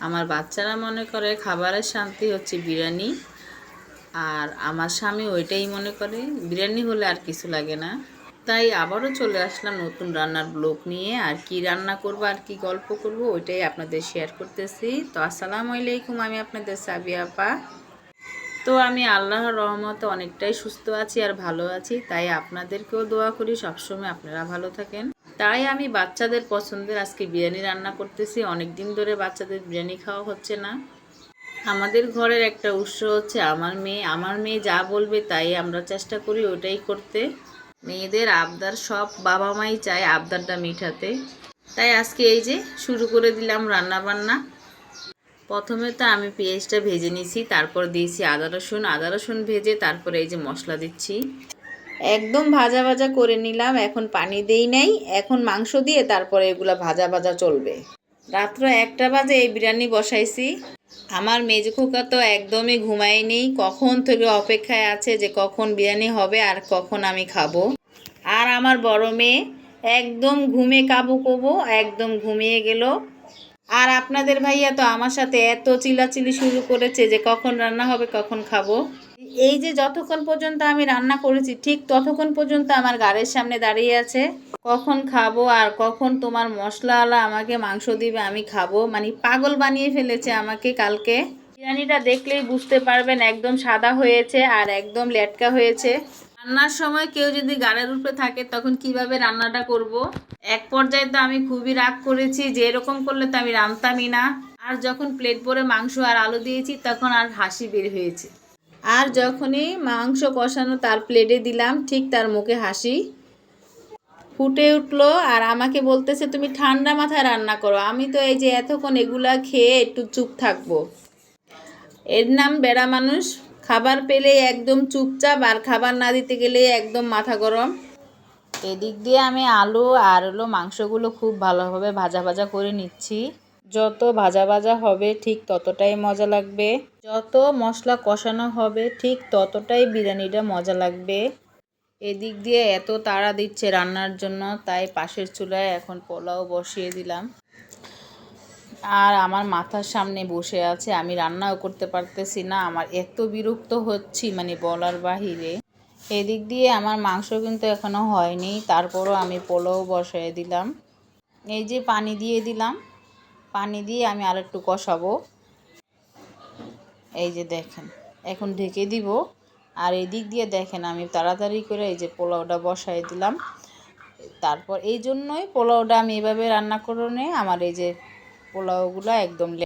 আমার বাচ্চারা মনে করে খাবারের শান্তি হচ্ছে বিরিয়ানি, আর আমার স্বামী ওইটাই মনে করে বিরিয়ানি হলে আর কিছু লাগে না। তাই আবারও চলে আসলাম নতুন রান্নার ব্লগ নিয়ে। আর কি রান্না করব আর কি গল্প করব ওইটাই আপনাদের শেয়ার করতেছি। তো আসসালামু আলাইকুম, আমি আপনাদের সাবিয়া আপা। তো আমি আল্লাহর রহমতে অনেকটাই সুস্থ আছি আর ভালো আছি। তাই আপনাদেরকেও দোয়া করি সবসময় আপনারা ভালো থাকেন। তাই আমি বাচ্চাদের পছন্দের আজকে বিরিয়ানি রান্না করতেছি। অনেক দিন ধরে বাচ্চাদের বিরিয়ানি খাওয়া হচ্ছে না। আমাদের ঘরের একটা উৎস হচ্ছে আমার মেয়ে যা বলবে তাই আমরা চেষ্টা করি ওটাই করতে। মেয়েদের আবদার সব বাবা মাই চায় আবদারটা মিটাতে। তাই আজকে এই যে শুরু করে দিলাম রান্না বান্না। প্রথমে তো আমি পেঁয়াজটা ভেজে নিয়েছি, তারপর দিয়েছি আদা রসুন ভেজে তারপরে এই যে মশলা দিচ্ছি। একদম ভাজা ভাজা করে নিলাম, এখন পানি দেই নাই। এখন মাংস দিয়ে তারপরে এগুলা ভাজা ভাজা চলবে। রাত্র 1টা বাজে এই বিরিয়ানি বসাইছি। আমার মেজো খোকা তো একদমই ঘুমায়নি, কখন থেকে অপেক্ষায় আছে যে কখন বিরিয়ানি হবে আর কখন আমি খাবো। আর আমার বড় মেয়ে একদম ঘুমে কাবু কবু, একদম ঘুমিয়ে গেল। আর আপনাদের ভাইয়া তো আমার সাথে এত চিল্লাচিল্লি শুরু করেছে যে কখন রান্না হবে কখন খাবো। এই যে যতক্ষণ পর্যন্ত আমি রান্না করেছি ঠিক ততক্ষণ পর্যন্ত আমার গাড়ির সামনে দাঁড়িয়ে আছে, কখন খাবো আর কখন তোমার মশলাওয়ালা আমাকে মাংস দিবে আমি খাবো। মানে পাগল বানিয়ে ফেলেছে আমাকে। কালকে বিরিয়ানিটা দেখলেই বুঝতে পারবেন একদম সাদা হয়েছে আর একদম লেটকা হয়েছে। রান্নার সময় কেউ যদি গাড়ির উপরে থাকে তখন কিভাবে রান্নাটা করব। এক পর্যায়ে তো আমি খুবই রাগ করেছি যে এরকম করলে তো আমি রাঁধতামই না। আর যখন প্লেট ভরে মাংস আর আলু দিয়েছি তখন আর হাসি বের হয়েছে। আর যখনই মাংস কষানো তার প্লেটে দিলাম ঠিক তার মুখে হাসি ফুটে উঠলো আর আমাকে বলতেছে তুমি ঠান্ডা মাথায় রান্না করো। আমি তো এই যে এতক্ষণ এগুলা খেয়ে একটু চুপ থাকবো। এর নাম বেড়া মানুষ, খাবার পেলে একদম চুপচাপ আর খাবার না দিতে গেলে একদম মাথা গরম। এদিক দিয়ে আমি আলু আর মাংসগুলো খুব ভালোভাবে ভাজা ভাজা করে নিচ্ছি। যত ভাজা ভাজা হবে ঠিক ততটাই মজা লাগবে, যত মশলা কষানো হবে ঠিক ততটাই বিরিয়ানিটা মজা লাগবে। এদিক দিয়ে এত তাড়া দিচ্ছে রান্নার জন্য, তাই পাশের চুলায় এখন পোলাও বসিয়ে দিলাম। আর আমার মাথার সামনে বসে আছে, আমি রান্নাও করতে পারতেছি না। আমার এত বিরক্ত হচ্ছি মানে বলার বাহিরে। এদিক দিয়ে আমার মাংস কিন্তু এখনও হয়নি, তারপরও আমি পোলাও বসিয়ে দিলাম। এই যে পানি দিয়ে দিলাম, পানি দিয়ে আমি আর একটু কষাবো। এই যে দেখেন এখন ঢেকে দিব। আর এদিক দিয়ে দেখেন আমি তাড়াতাড়ি করে এই যে পোলাওটা বসাই দিলাম। তারপর এই জন্যই পোলাওটা আমি এভাবে রান্না করে আমার এই যে পোলাওগুলো একদম